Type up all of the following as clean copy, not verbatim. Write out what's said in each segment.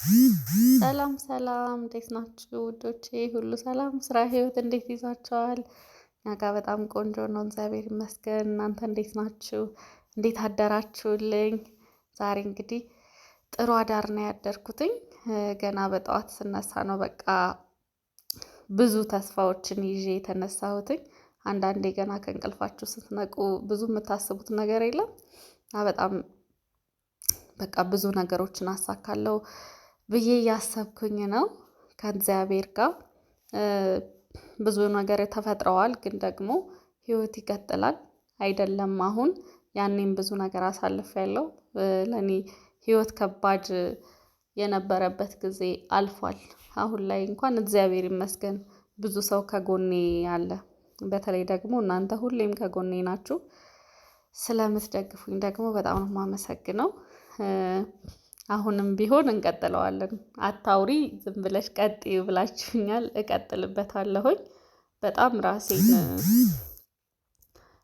ሰላም ሰላም፣ እንዴት ናችሁ ውዶቼ? ሁሉ ሰላም፣ ስራ፣ ህይወት እንዴት ይዟችኋል? እኛ ጋር በጣም ቆንጆ ነው፣ እግዚአብሔር ይመስገን። እናንተ እንዴት ናችሁ? እንዴት አደራችሁልኝ? ዛሬ እንግዲህ ጥሩ አዳር ነው ያደርኩትኝ። ገና በጠዋት ስነሳ ነው በቃ ብዙ ተስፋዎችን ይዤ የተነሳሁትኝ። አንዳንዴ ገና ከእንቅልፋችሁ ስትነቁ ብዙ የምታስቡት ነገር የለም እና በጣም በቃ ብዙ ነገሮችን አሳካለሁ ብዬ እያሰብኩኝ ነው ከእግዚአብሔር ጋር። ብዙ ነገር ተፈጥረዋል፣ ግን ደግሞ ህይወት ይቀጥላል አይደለም? አሁን ያኔም ብዙ ነገር አሳልፌያለሁ። ለኔ ህይወት ከባድ የነበረበት ጊዜ አልፏል። አሁን ላይ እንኳን እግዚአብሔር ይመስገን ብዙ ሰው ከጎኔ አለ። በተለይ ደግሞ እናንተ ሁሌም ከጎኔ ናችሁ። ስለምትደግፉኝ ደግሞ በጣም ነው የማመሰግነው። አሁንም ቢሆን እንቀጥለዋለን። አታውሪ ዝም ብለሽ ቀጥይ ብላችሁኛል፣ እቀጥልበታለሁኝ። በጣም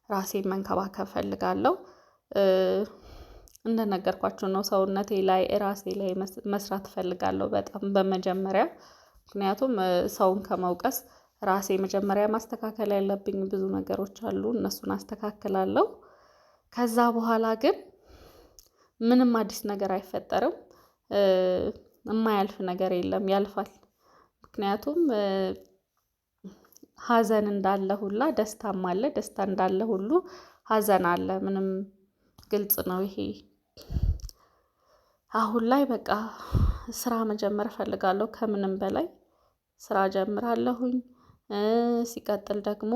ራሴን መንከባከብ ፈልጋለሁ። እንደነገርኳችሁ ነው፣ ሰውነቴ ላይ ራሴ ላይ መስራት ፈልጋለሁ በጣም በመጀመሪያ። ምክንያቱም ሰውን ከመውቀስ ራሴ መጀመሪያ ማስተካከል ያለብኝ ብዙ ነገሮች አሉ፣ እነሱን አስተካክላለሁ። ከዛ በኋላ ግን ምንም አዲስ ነገር አይፈጠርም። የማያልፍ ነገር የለም፣ ያልፋል። ምክንያቱም ሀዘን እንዳለ ሁላ ደስታም አለ፣ ደስታ እንዳለ ሁሉ ሀዘን አለ። ምንም ግልጽ ነው ይሄ። አሁን ላይ በቃ ስራ መጀመር እፈልጋለሁ፣ ከምንም በላይ ስራ ጀምራለሁኝ። ሲቀጥል ደግሞ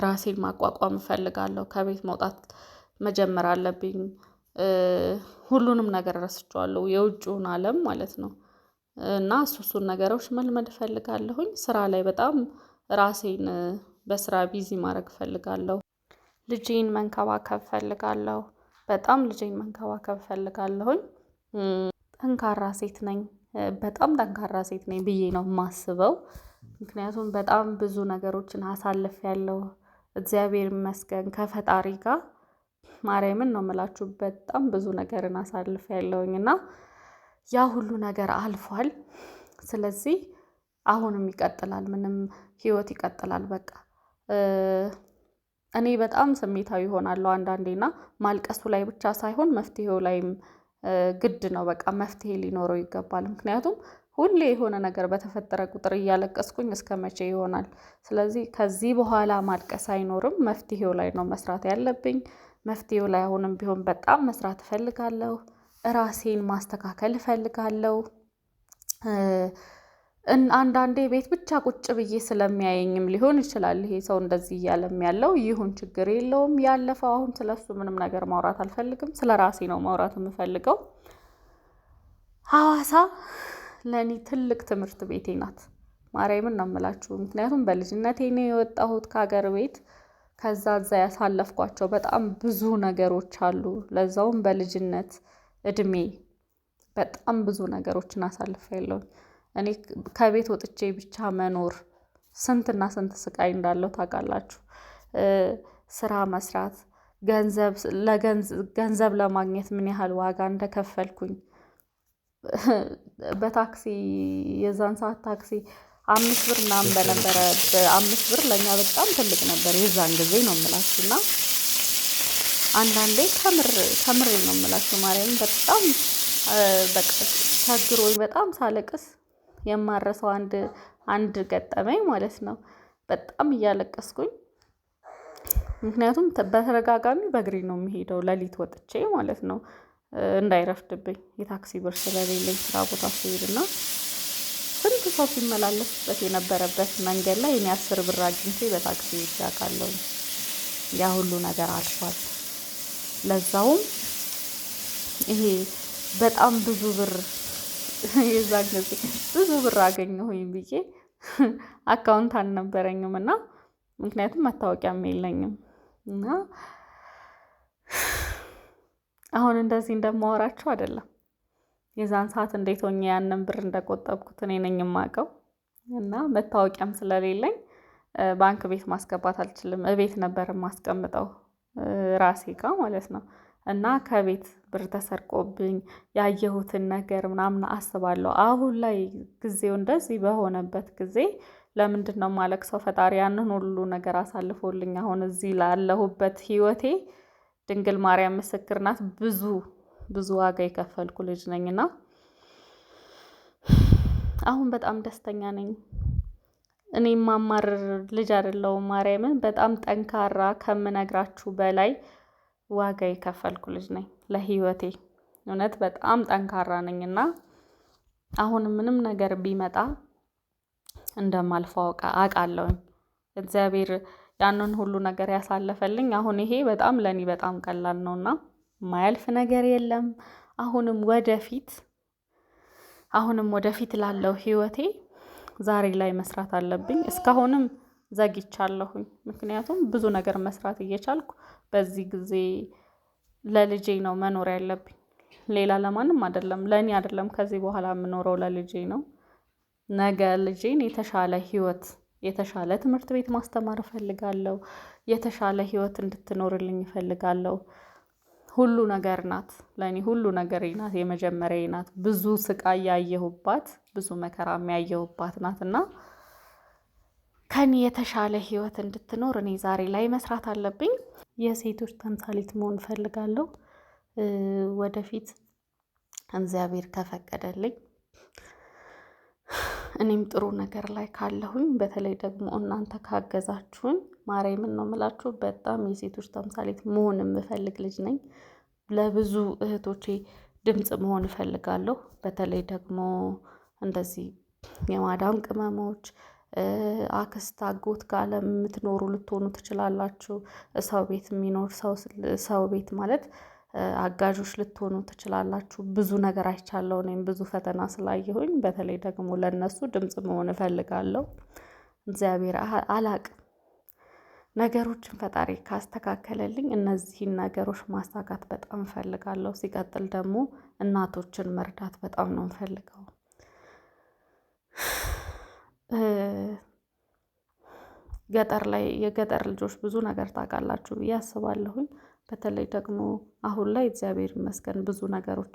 ራሴን ማቋቋም እፈልጋለሁ። ከቤት መውጣት መጀመር አለብኝ። ሁሉንም ነገር ረስቼዋለሁ፣ የውጭውን ዓለም ማለት ነው። እና እሱን ነገሮች መልመድ እፈልጋለሁኝ። ስራ ላይ በጣም ራሴን በስራ ቢዚ ማድረግ እፈልጋለሁ። ልጄን መንከባከብ እፈልጋለሁ፣ በጣም ልጄን መንከባከብ እፈልጋለሁኝ። ጠንካራ ሴት ነኝ፣ በጣም ጠንካራ ሴት ነኝ ብዬ ነው የማስበው። ምክንያቱም በጣም ብዙ ነገሮችን አሳልፌያለሁ። እግዚአብሔር ይመስገን ከፈጣሪ ጋር ማርያምን ነው የምላችሁ፣ በጣም ብዙ ነገርን አሳልፌያለሁኝ እና ያ ሁሉ ነገር አልፏል። ስለዚህ አሁንም ይቀጥላል፣ ምንም ህይወት ይቀጥላል። በቃ እኔ በጣም ስሜታዊ እሆናለሁ አንዳንዴና ማልቀሱ ላይ ብቻ ሳይሆን መፍትሄው ላይም ግድ ነው። በቃ መፍትሄ ሊኖረው ይገባል። ምክንያቱም ሁሌ የሆነ ነገር በተፈጠረ ቁጥር እያለቀስኩኝ እስከ መቼ ይሆናል? ስለዚህ ከዚህ በኋላ ማልቀስ አይኖርም። መፍትሄው ላይ ነው መስራት ያለብኝ። መፍትሄው ላይ አሁንም ቢሆን በጣም መስራት እፈልጋለሁ። ራሴን ማስተካከል እፈልጋለሁ። አንዳንዴ ቤት ብቻ ቁጭ ብዬ ስለሚያየኝም ሊሆን ይችላል ይሄ ሰው እንደዚህ እያለም ያለው። ይሁን ችግር የለውም፣ ያለፈው። አሁን ስለሱ ምንም ነገር ማውራት አልፈልግም። ስለ ራሴ ነው ማውራት የምፈልገው። ሐዋሳ ለእኔ ትልቅ ትምህርት ቤቴ ናት። ማርያምን ነው የምላችሁ። ምክንያቱም በልጅነቴ ነው የወጣሁት ከሀገር ቤት። ከዛ እዛ ያሳለፍኳቸው በጣም ብዙ ነገሮች አሉ። ለዛውም በልጅነት እድሜ በጣም ብዙ ነገሮችን አሳልፌያለሁ። እኔ ከቤት ወጥቼ ብቻ መኖር ስንትና ስንት ስቃይ እንዳለው ታውቃላችሁ። ስራ መስራት፣ ገንዘብ ለማግኘት ምን ያህል ዋጋ እንደከፈልኩኝ። በታክሲ የዛን ሰዓት ታክሲ 5 ብር ምናምን በነበረ፣ በ5 ብር ለእኛ በጣም ትልቅ ነበር የዛን ጊዜ ነው የምላችሁ። እና አንዳንዴ ከምሬ ነው የምላችሁ ማርያም በጣም በቃ ቸግሮኝ በጣም ሳለቅስ የማረሰው አንድ ገጠመኝ ማለት ነው። በጣም እያለቀስኩኝ፣ ምክንያቱም በተደጋጋሚ በእግሬ ነው የሚሄደው ሌሊት ወጥቼ ማለት ነው እንዳይረፍድብኝ፣ የታክሲ ብር ስለሌለኝ ስራ ቦታ ስሄድና ስንት ሰው ሲመላለስበት የነበረበት መንገድ ላይ እኔ 10 ብር አግኝቼ በታክሲ ሄጄ አውቃለሁ። ያ ሁሉ ነገር አልፏል። ለዛውም ይሄ በጣም ብዙ ብር የዛን ጊዜ ብዙ ብር አገኘሁኝ ብዬ አካውንት አልነበረኝም እና ምክንያቱም መታወቂያም የለኝም። እና አሁን እንደዚህ እንደማወራችሁ አይደለም። የዛን ሰዓት እንዴት ሆኜ ያንን ብር እንደቆጠብኩት እኔ ነኝ የማውቀው። እና መታወቂያም ስለሌለኝ ባንክ ቤት ማስገባት አልችልም። እቤት ነበር የማስቀምጠው ራሴ ጋር ማለት ነው። እና ከቤት ብር ተሰርቆብኝ ያየሁትን ነገር ምናምን አስባለሁ። አሁን ላይ ጊዜው እንደዚህ በሆነበት ጊዜ ለምንድን ነው የማለቅሰው? ፈጣሪ ያንን ሁሉ ነገር አሳልፎልኝ አሁን እዚህ ላለሁበት ህይወቴ ድንግል ማርያም ምስክር ናት። ብዙ ብዙ ዋጋ የከፈልኩ ልጅ ነኝና አሁን በጣም ደስተኛ ነኝ። እኔ ማማረር ልጅ አይደለሁም። ማርያምን በጣም ጠንካራ ከምነግራችሁ በላይ ዋጋ የከፈልኩ ልጅ ነኝ ለህይወቴ። እውነት በጣም ጠንካራ ነኝና አሁን ምንም ነገር ቢመጣ እንደማልፈው አውቃለሁኝ። እግዚአብሔር ያንን ሁሉ ነገር ያሳለፈልኝ አሁን ይሄ በጣም ለኔ በጣም ቀላል ነውና ማያልፍ ነገር የለም። አሁንም ወደፊት ላለው ህይወቴ ዛሬ ላይ መስራት አለብኝ። እስካሁንም ዘግይቻለሁኝ። ምክንያቱም ብዙ ነገር መስራት እየቻልኩ በዚህ ጊዜ ለልጄ ነው መኖር ያለብኝ። ሌላ ለማንም አይደለም፣ ለኔ አይደለም። ከዚህ በኋላ የምኖረው ለልጄ ነው። ነገ ልጄን የተሻለ ህይወት፣ የተሻለ ትምህርት ቤት ማስተማር እፈልጋለሁ። የተሻለ ህይወት እንድትኖርልኝ እፈልጋለሁ። ሁሉ ነገር ናት ለኔ፣ ሁሉ ነገር ናት፣ የመጀመሪያዬ ናት። ብዙ ስቃይ ያየሁባት፣ ብዙ መከራ ያየሁባት ናትና ከኔ የተሻለ ህይወት እንድትኖር እኔ ዛሬ ላይ መስራት አለብኝ። የሴቶች ተምሳሌት መሆን እፈልጋለሁ። ወደፊት እግዚአብሔር ከፈቀደልኝ እኔም ጥሩ ነገር ላይ ካለሁኝ፣ በተለይ ደግሞ እናንተ ካገዛችሁኝ ማርያምን ነው የምላችሁ፣ በጣም የሴቶች ተምሳሌት መሆን የምፈልግ ልጅ ነኝ። ለብዙ እህቶቼ ድምፅ መሆን እፈልጋለሁ። በተለይ ደግሞ እንደዚህ የማዳም ቅመሞች፣ አክስት አጎት ጋር ለምትኖሩ ልትሆኑ ትችላላችሁ። ሰው ቤት የሚኖር ሰው ቤት ማለት አጋዦች ልትሆኑ ትችላላችሁ። ብዙ ነገር አይቻለሁ። እኔም ብዙ ፈተና ስላየሁኝ በተለይ ደግሞ ለነሱ ድምፅ መሆን እፈልጋለሁ። እግዚአብሔር አላቅም ነገሮችን ፈጣሪ ካስተካከለልኝ እነዚህን ነገሮች ማሳካት በጣም እፈልጋለሁ። ሲቀጥል ደግሞ እናቶችን መርዳት በጣም ነው የምፈልገው። ገጠር ላይ የገጠር ልጆች ብዙ ነገር ታውቃላችሁ ብዬ አስባለሁኝ። በተለይ ደግሞ አሁን ላይ እግዚአብሔር ይመስገን ብዙ ነገሮች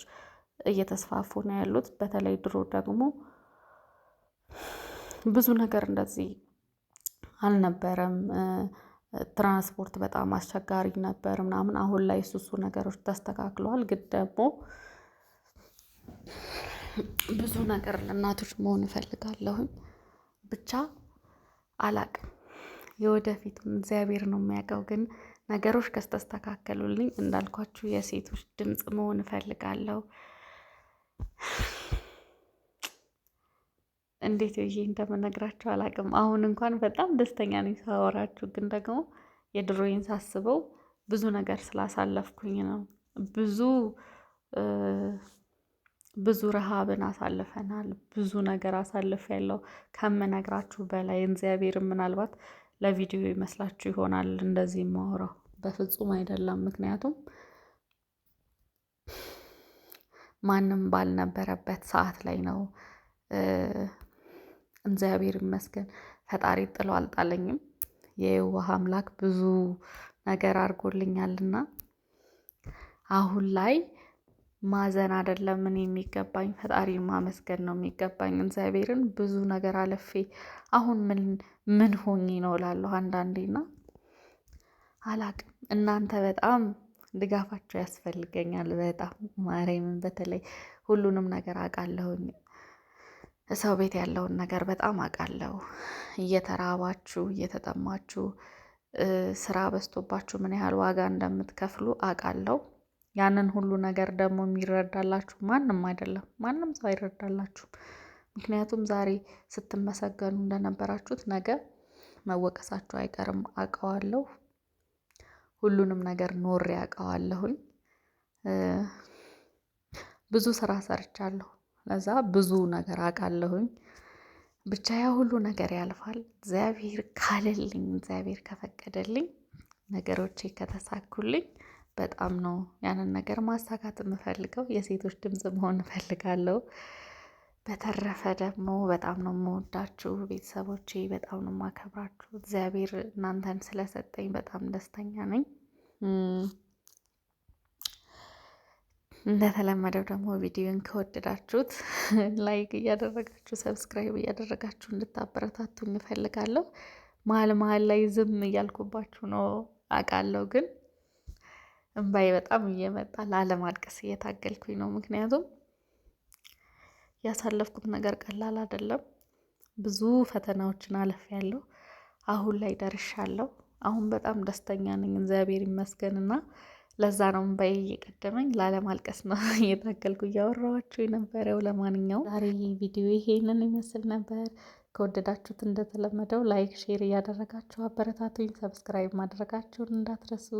እየተስፋፉ ነው ያሉት። በተለይ ድሮ ደግሞ ብዙ ነገር እንደዚህ አልነበረም። ትራንስፖርት በጣም አስቸጋሪ ነበር ምናምን። አሁን ላይ እሱ ነገሮች ተስተካክለዋል። ግን ደግሞ ብዙ ነገር ለእናቶች መሆን እፈልጋለሁኝ። ብቻ አላቅም፣ የወደፊቱን እግዚአብሔር ነው የሚያውቀው። ግን ነገሮች ከተስተካከሉልኝ እንዳልኳችሁ የሴቶች ድምፅ መሆን እፈልጋለሁ። እንዴት ብዬ እንደምነግራችሁ አላቅም። አሁን እንኳን በጣም ደስተኛ ነኝ ሳወራችሁ። ግን ደግሞ የድሮዬን ሳስበው ብዙ ነገር ስላሳለፍኩኝ ነው። ብዙ ረሃብን አሳልፈናል። ብዙ ነገር አሳልፌያለሁ ከምነግራችሁ በላይ። እግዚአብሔርን ምናልባት ለቪዲዮ ይመስላችሁ ይሆናል እንደዚህ የማወራው፣ በፍጹም አይደለም። ምክንያቱም ማንም ባልነበረበት ሰዓት ላይ ነው። እግዚአብሔር ይመስገን ፈጣሪ ጥሎ አልጣለኝም። የዋህ አምላክ ብዙ ነገር አድርጎልኛልና አሁን ላይ ማዘን አይደለም ምን የሚገባኝ፣ ፈጣሪን ማመስገን ነው የሚገባኝ። እግዚአብሔርን ብዙ ነገር አለፌ አሁን ምን ሆኜ ነው እላለሁ አንዳንዴና አላቅም። እናንተ በጣም ድጋፋቸው ያስፈልገኛል። በጣም ማርያምን፣ በተለይ ሁሉንም ነገር አውቃለሁኝ። ሰው ቤት ያለውን ነገር በጣም አውቃለሁ። እየተራባችሁ እየተጠማችሁ ስራ በዝቶባችሁ ምን ያህል ዋጋ እንደምትከፍሉ አውቃለሁ። ያንን ሁሉ ነገር ደግሞ የሚረዳላችሁ ማንም አይደለም፣ ማንም ሰው አይረዳላችሁም። ምክንያቱም ዛሬ ስትመሰገኑ እንደነበራችሁት ነገ መወቀሳችሁ አይቀርም፣ አውቀዋለሁ። ሁሉንም ነገር ኖሬ አውቀዋለሁኝ። ብዙ ስራ ሰርቻለሁ፣ ለዛ ብዙ ነገር አውቃለሁኝ። ብቻ ያ ሁሉ ነገር ያልፋል። እግዚአብሔር ካለልኝ፣ እግዚአብሔር ከፈቀደልኝ፣ ነገሮቼ ከተሳኩልኝ በጣም ነው ያንን ነገር ማሳካት የምፈልገው። የሴቶች ድምፅ መሆን እፈልጋለሁ። በተረፈ ደግሞ በጣም ነው የምወዳችሁ ቤተሰቦቼ፣ በጣም ነው የማከብራችሁ። እግዚአብሔር እናንተን ስለሰጠኝ በጣም ደስተኛ ነኝ። እንደተለመደው ደግሞ ቪዲዮን ከወደዳችሁት ላይክ እያደረጋችሁ ሰብስክራይብ እያደረጋችሁ እንድታበረታቱኝ እፈልጋለሁ። መሀል መሀል ላይ ዝም እያልኩባችሁ ነው አውቃለሁ፣ ግን እምባዬ በጣም እየመጣ ላለማልቀስ እየታገልኩኝ ነው። ምክንያቱም ያሳለፍኩት ነገር ቀላል አይደለም። ብዙ ፈተናዎችን አልፌያለሁ። አሁን ላይ ደርሻለሁ። አሁን በጣም ደስተኛ ነኝ፣ እግዚአብሔር ይመስገንና ለዛ ነው እምባዬ እየቀደመኝ ላለማልቀስ ነው እየታገልኩ እያወራኋችሁ የነበረው። ለማንኛውም ዛሬ ቪዲዮ ይሄንን ይመስል ነበር። ከወደዳችሁት እንደተለመደው ላይክ፣ ሼር እያደረጋችሁ አበረታቱኝ። ሰብስክራይብ ማድረጋችሁን እንዳትረሱ።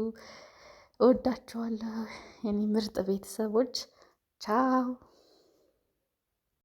እወዳችኋለሁ የኔ ምርጥ ቤተሰቦች። ቻው